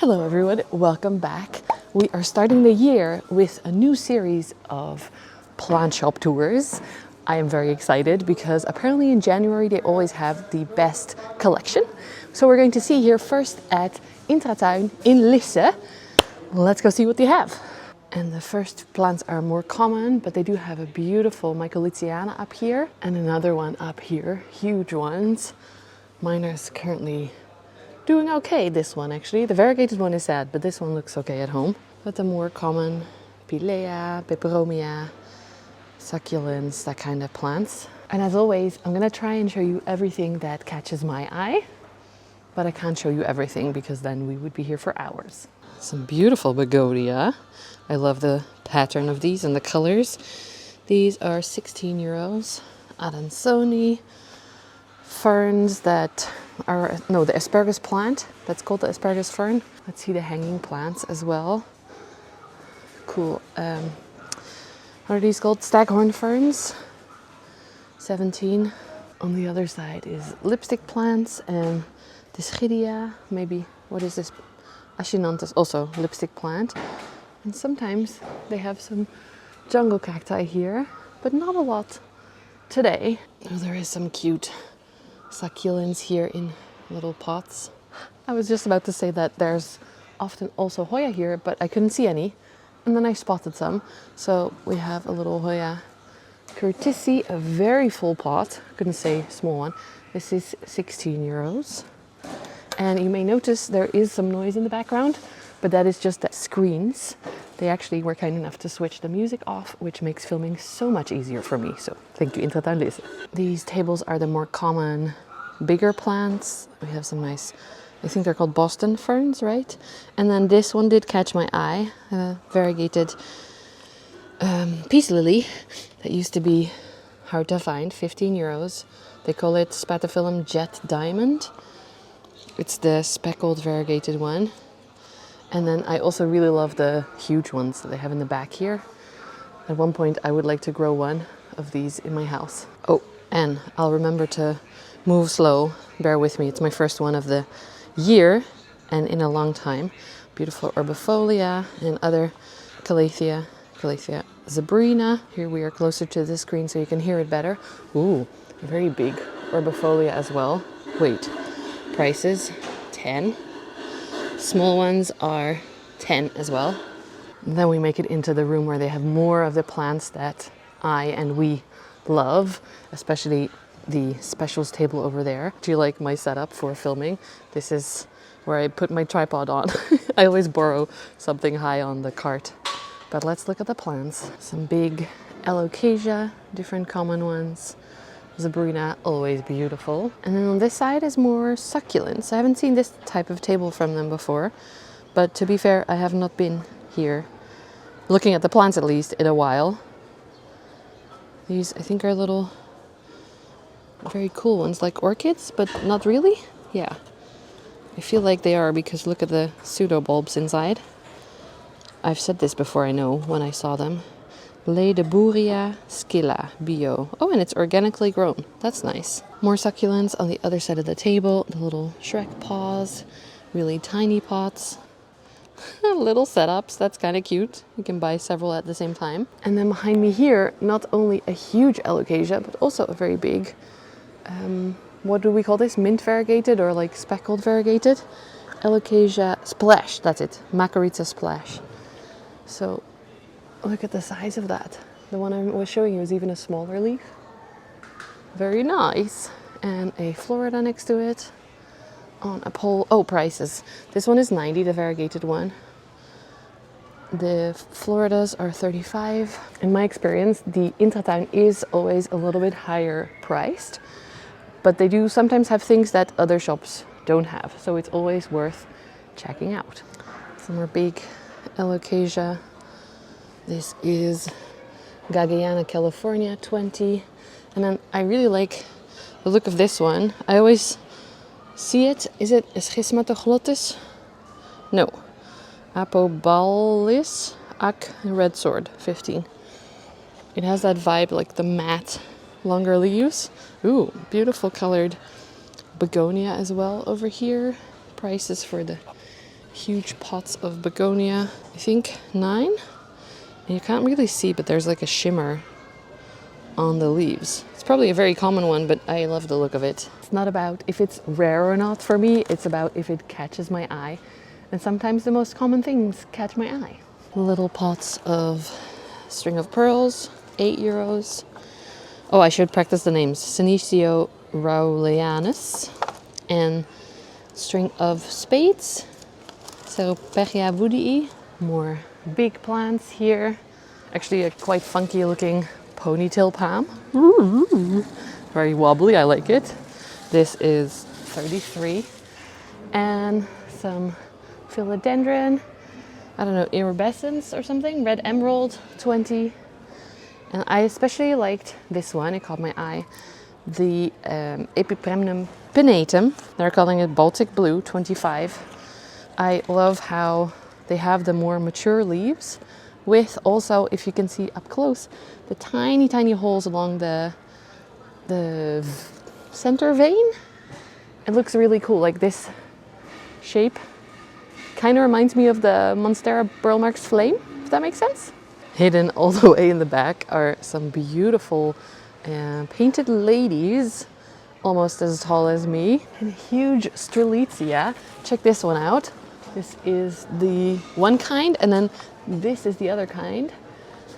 Hello everyone, welcome back. We are starting the year with a new series of plant shop tours. I am very excited because apparently in January they always have the best collection. So we're going to see here first at Intratuin in Lisse. Let's go see what they have. And the first plants are more common, but they do have a beautiful Mycoliciana up here and another one up here, huge ones. Mine is currently doing okay, this one actually. The variegated one is sad, but this one looks okay at home. But the more common, Pilea, Peperomia, succulents, that kind of plants. And as always, I'm gonna try and show you everything that catches my eye, but I can't show you everything because then we would be here for hours. Some beautiful begonia. I love the pattern of these and the colors. These are 16 euros. Adansoni. Ferns that are, no, the asparagus plant. That's called the asparagus fern. Let's see the hanging plants as well. Cool. What are these called? Staghorn ferns. 17. On the other side is lipstick plants and Dischidia. Maybe, what is this? Achinanthus, also lipstick plant. And sometimes they have some jungle cacti here, but not a lot today. Oh, there is some cute succulents here in little pots. I was just about to say that there's often also Hoya here, but I couldn't see any. And then I spotted some. So we have a little Hoya Curtisi, a very full pot. Couldn't say small one. This is 16 euros. And you may notice there is some noise in the background, but that is just the screens. They actually were kind enough to switch the music off, which makes filming so much easier for me. So thank you, Intratuin Lisse. These tables are the more common, bigger plants. We have some nice, I think they're called Boston ferns, right? And then this one did catch my eye, variegated peace lily that used to be hard to find, 15 euros. They call it Spathiphyllum Jet Diamond. It's the speckled variegated one. And then I also really love the huge ones that they have in the back here. At one point I would like to grow one of these in my house. Oh, and I'll remember to move slow. Bear with me, it's my first one of the year and in a long time. Beautiful herbifolia and other Calathea zebrina. Here we are closer to the screen so you can hear it better. Ooh, very big herbifolia as well. Wait, prices 10. Small ones are 10 as well. And then we make it into the room where they have more of the plants that I and we love, especially the specials table over there. Do you like my setup for filming? This is where I put my tripod on. I always borrow something high on the cart. But let's look at the plants. Some big alocasia, different common ones. Zebrina, always beautiful. And then on this side is more succulents. I haven't seen this type of table from them before, but to be fair, I have not been here, looking at the plants at least, in a while. These, I think, are little, very cool ones, like orchids, but not really. Yeah, I feel like they are because look at the pseudo bulbs inside. I've said this before, I know, when I saw them. Ledeburia scilla bio. Oh, and it's organically grown. That's nice. More succulents on the other side of the table. The little Shrek paws. Really tiny pots. Little setups. That's kind of cute. You can buy several at the same time. And then behind me here, not only a huge alocasia, but also a very big, what do we call this? Mint variegated or like speckled variegated? Alocasia splash. That's it. Mycorrhiza splash. So look at the size of that. The one I was showing you is even a smaller leaf. Very nice. And a Florida next to it on a pole. Oh, prices. This one is 90, the variegated one. The Floridas are 35. In my experience, the Intratuin is always a little bit higher priced, but they do sometimes have things that other shops don't have. So it's always worth checking out. Some more big alocasia. This is Gagayana, California, 20. And then I really like the look of this one. I always see it. Is it Schismatoglottis? No. Apobalis Ac Red Sword, 15. It has that vibe, like the matte, longer leaves. Ooh, beautiful colored begonia as well over here. Prices for the Huge pots of begonia, I think 9. And you can't really see, but there's like a shimmer on the leaves. It's probably a very common one, but I love the look of it. It's not about if it's rare or not for me, it's about if it catches my eye. And sometimes the most common things catch my eye. Little pots of string of pearls, €8. Oh, I should practice the names. Senecio rauleanus and string of spades. So Perria woodii. More big plants here. Actually a quite funky looking ponytail palm. Very wobbly, I like it. This is 33. And some philodendron, I don't know, iridescence or something, red emerald, 20. And I especially liked this one, it caught my eye, the Epipremnum pinnatum. They're calling it Baltic blue, 25. I love how they have the more mature leaves with also, if you can see up close, the tiny, tiny holes along the center vein. It looks really cool, like this shape. Kind of reminds me of the Monstera Burlmark's Flame, if that makes sense. Hidden all the way in the back are some beautiful painted ladies, almost as tall as me, and huge strelitzia. Check this one out. This is the one kind, and then this is the other kind.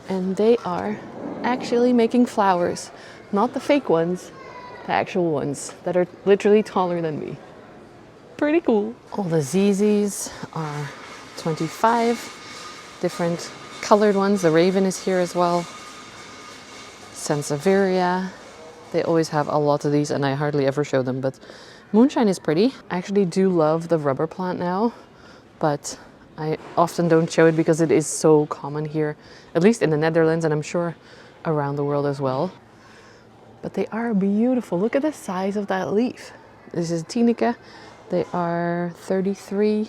And they are actually making flowers, not the fake ones, the actual ones that are literally taller than me. Pretty cool. All the ZZs are 25, different colored ones. The raven is here as well. Sansevieria. They always have a lot of these and I hardly ever show them, but moonshine is pretty. I actually do love the rubber plant now, but I often don't show it because it is so common here, at least in the Netherlands, and I'm sure around the world as well. But they are beautiful. Look at the size of that leaf. This is Tineke. They are 33,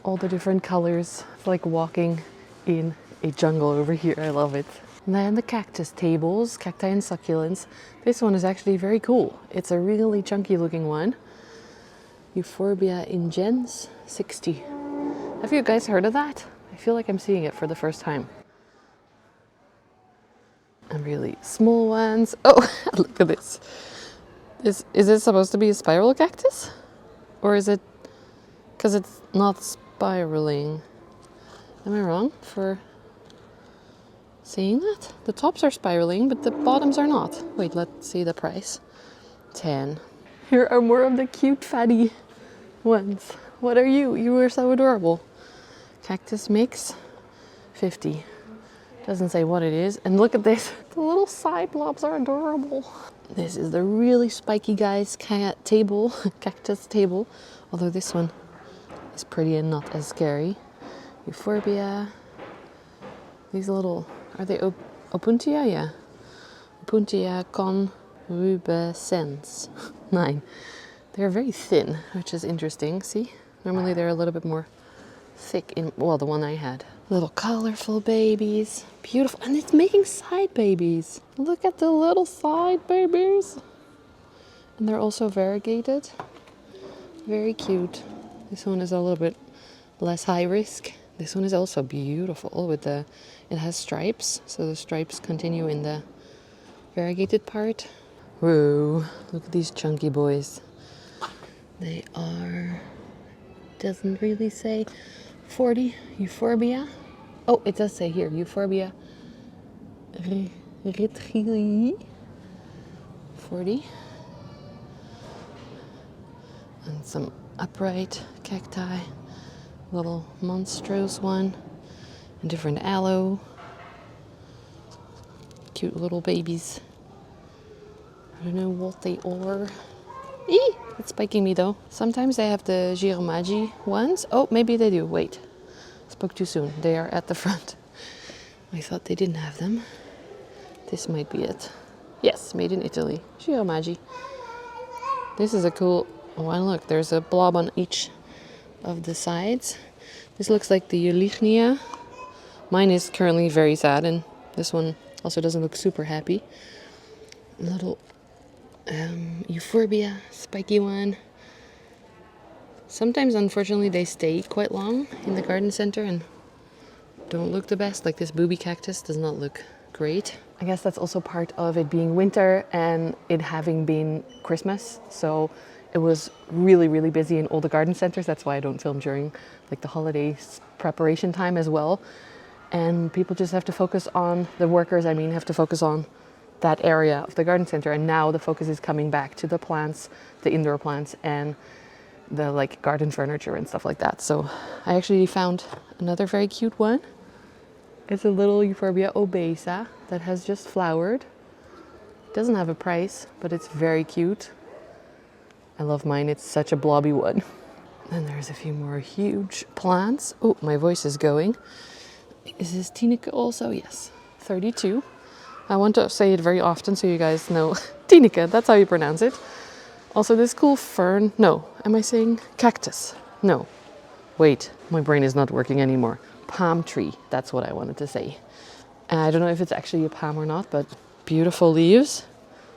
all the different colors. It's like walking in a jungle over here. I love it. And then the cactus tables, cacti and succulents. This one is actually very cool. It's a really chunky looking one. Euphorbia ingens, 60. Have you guys heard of that? I feel like I'm seeing it for the first time. And really small ones. Oh, look at this. Is it supposed to be a spiral cactus? Or is it, because it's not spiraling? Am I wrong for seeing that? The tops are spiraling, but the bottoms are not. Wait, let's see the price. 10. Here are more of the cute fatty ones. What are you? You are so adorable. Cactus mix, 50. Doesn't say what it is. And look at this. The little side blobs are adorable. This is the really spiky guy's cactus table. Although this one is pretty and not as scary. Euphorbia. These little, are they Opuntia? Yeah. Opuntia conrubescens. 9. They're very thin, which is interesting. See? Normally they're a little bit more thick in, well, the one I had. Little colorful babies. Beautiful. And it's making side babies. Look at the little side babies. And they're also variegated. Very cute. This one is a little bit less high risk. This one is also beautiful with it has stripes. So the stripes continue in the variegated part. Whoa, look at these chunky boys. They are, doesn't really say, 40. Euphorbia. Oh, it does say here, Euphorbia retrili. 40. And some upright cacti. Little monstrous one. And different aloe. Cute little babies. I don't know what they are. Eee! It's spiking me though. Sometimes they have the Giromagi ones. Oh, maybe they do. Wait. Spoke too soon. They are at the front. I thought they didn't have them. This might be it. Yes, made in Italy. Giromagi. This is a cool one. Look, there's a blob on each of the sides. This looks like the Eulichnia. Mine is currently very sad, and this one also doesn't look super happy. Little Euphorbia, spiky one. Sometimes, unfortunately, they stay quite long in the garden center and don't look the best. Like this booby cactus does not look great. I guess that's also part of it being winter and it having been Christmas. So it was really, really busy in all the garden centers. That's why I don't film during like the holidays preparation time as well. And people just have to focus on, the workers, I mean, have to focus on that area of the garden center. And now the focus is coming back to the plants, the indoor plants and the like garden furniture and stuff like that. So I actually found another very cute one. It's a little Euphorbia obesa that has just flowered. It doesn't have a price, but it's very cute. I love mine. It's such a blobby one. Then there's a few more huge plants. Oh, my voice is going. Is this Tineke also? Yes, 32. I want to say it very often so you guys know. Tineke, that's how you pronounce it. Also this cool fern. No, am I saying cactus? No. Wait, my brain is not working anymore. Palm tree, that's what I wanted to say. I don't know if it's actually a palm or not, but beautiful leaves.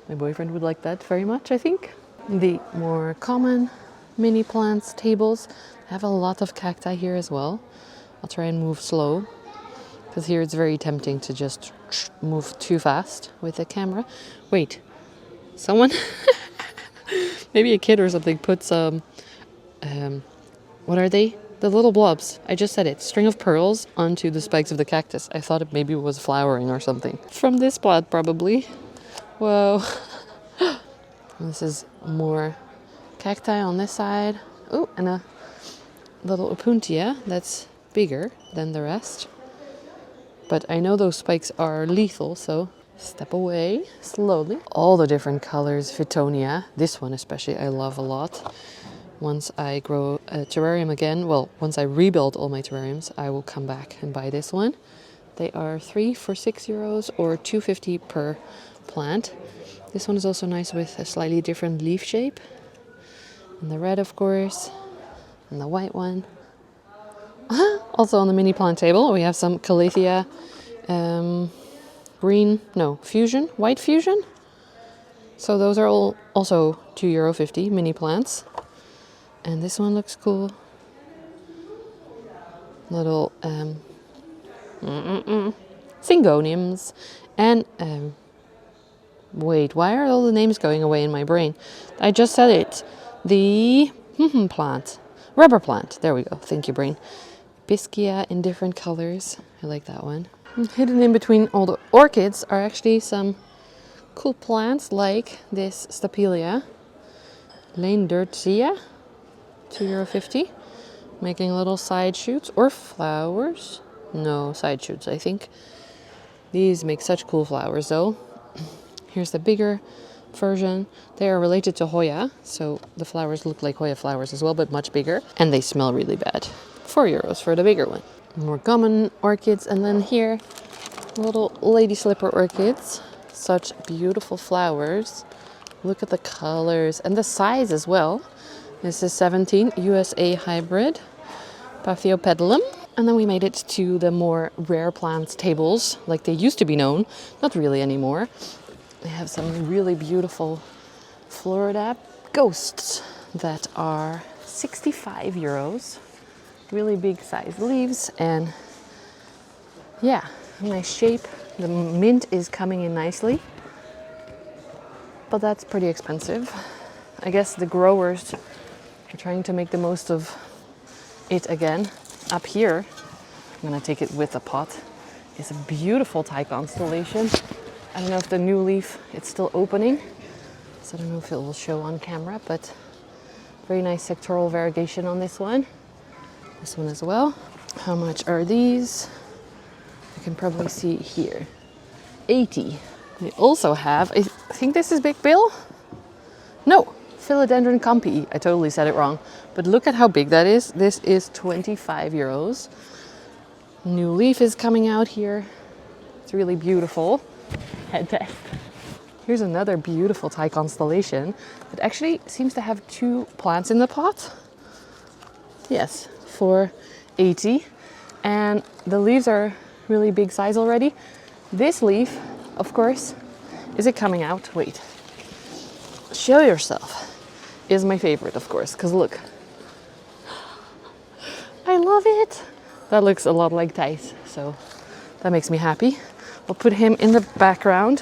My boyfriend would like that very much, I think. The more common mini plants tables have a lot of cacti here as well. I'll try and move slow because here it's very tempting to just move too fast with the camera. Wait, someone, maybe a kid or something, put some, what are they? The little blobs, I just said it, string of pearls onto the spikes of the cactus. I thought it maybe was flowering or something. From this plant probably. Whoa. This is more cacti on this side. Oh, and a little opuntia that's bigger than the rest. But I know those spikes are lethal, so step away slowly. All the different colors, Fittonia. This one especially I love a lot. Once I grow a terrarium again, well, once I rebuild all my terrariums, I will come back and buy this one. They are 3 for €6 or €2.50 per plant. This one is also nice with a slightly different leaf shape. And the red, of course, and the white one. Also on the mini plant table, we have some Calathea fusion, white fusion. So those are all also €2.50 mini plants. And this one looks cool. Little syngoniums. And wait, why are all the names going away in my brain? I just said it. The plant. Rubber plant. There we go. Thank you, brain. Piscia in different colors. I like that one. And hidden in between all the orchids are actually some cool plants like this Stapelia. Leindertzia. €2.50. Making little side shoots or flowers. No, side shoots, I think. These make such cool flowers though. Here's the bigger version. They are related to Hoya, so the flowers look like Hoya flowers as well, but much bigger. And they smell really bad. €4 for the bigger one. More common orchids, and then here, little lady slipper orchids. Such beautiful flowers. Look at the colors and the size as well. This is 17 USA hybrid, Paphiopedilum. And then we made it to the more rare plants tables, like they used to be known. Not really anymore. They have some really beautiful Florida ghosts that are €65. Really big size leaves and yeah, nice shape. The mint is coming in nicely, but that's pretty expensive. I guess the growers are trying to make the most of it again. Up here, I'm gonna take it with a pot, is a beautiful Thai constellation. I don't know if the new leaf, it's still opening, so I don't know if it will show on camera, but very nice sectoral variegation on this one. This one as well. How much are these? You can probably see here. 80. We also have, I think this is Big Bill? No, Philodendron Campi. I totally said it wrong. But look at how big that is. This is €25. New leaf is coming out here. It's really beautiful. Head test. Here's another beautiful Thai constellation that actually seems to have 2 plants in the pot. Yes, for 80. And the leaves are really big size already. This leaf, of course, is it coming out? Wait. Show yourself. Is my favorite, of course, because look. love it. That looks a lot like Thijs, so that makes me happy. I'll put him in the background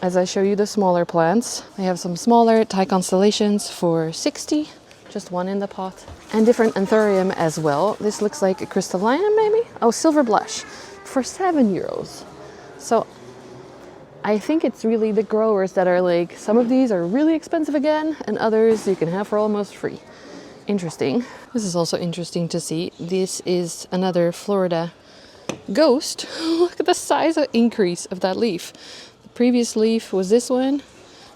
as I show you the smaller plants. I have some smaller Thai constellations for 60, just one in the pot. And different anthurium as well. This looks like a crystallinum maybe? Oh, silver blush for 7 euros. So I think it's really the growers that are like, some of these are really expensive again, and others you can have for almost free. Interesting. This is also interesting to see. This is another Florida ghost. Look at the size of increase of that leaf. The previous leaf was this one,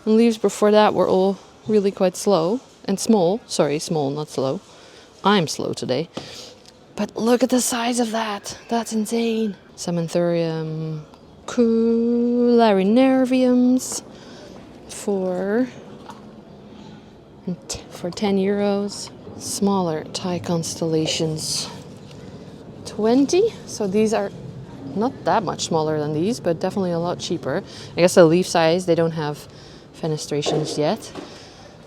and leaves before that were all really quite slow and small. Sorry, small, not slow. I'm slow today. But look at the size of that. That's insane. Some anthurium cularinerviums for 10 euros. Smaller Thai constellations 20. So these are not that much smaller than these, but definitely a lot cheaper. I guess the leaf size, they don't have fenestrations yet.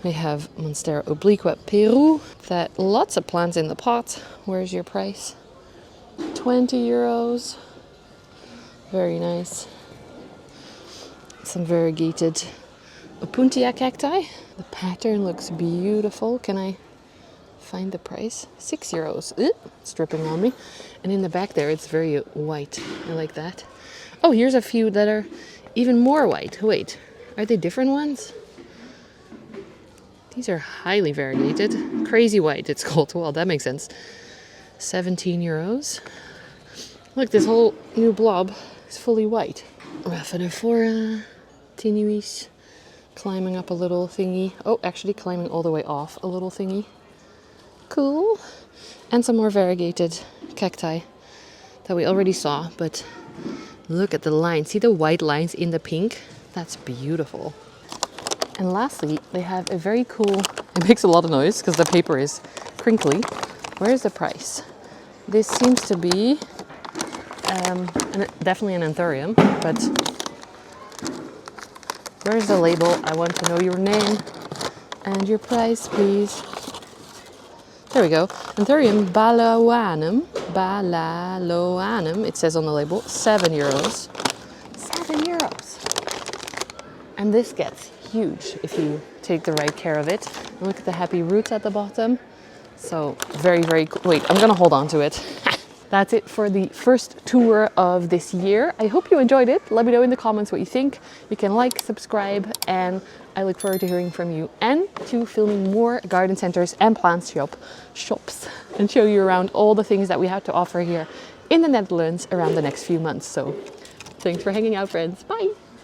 We have Monstera obliqua Peru. That lots of plants in the pot. Where's your price? 20 euros. Very nice. Some variegated Opuntia cacti. The pattern looks beautiful. Can I find the price? 6 euros. It's dripping on me. And in the back there, it's very white. I like that. Oh, here's a few that are even more white. Wait, are they different ones? These are highly variegated. Crazy white, it's called. Well, that makes sense. 17 euros. Look, this whole new blob is fully white. Raphanophora tenuis. Climbing up a little thingy. Oh, actually climbing all the way off a little thingy. Cool. And some more variegated cacti that we already saw, but look at the lines. See the white lines in the pink? That's beautiful. And lastly, they have a very cool, it makes a lot of noise because the paper is crinkly. Where's the price? This seems to be definitely an anthurium, but where's the label? I want to know your name and your price, please. There we go. Anthurium Balaoanum, it says on the label, 7 euros. 7 euros. And this gets huge if you take the right care of it. And look at the happy roots at the bottom. So very, very cool. Wait, I'm gonna hold on to it. That's it for the first tour of this year. I hope you enjoyed it. Let me know in the comments what you think. You can like, subscribe, and I look forward to hearing from you and to filming more garden centers and plant shops and show you around all the things that we have to offer here in the Netherlands around the next few months. So thanks for hanging out, friends. Bye.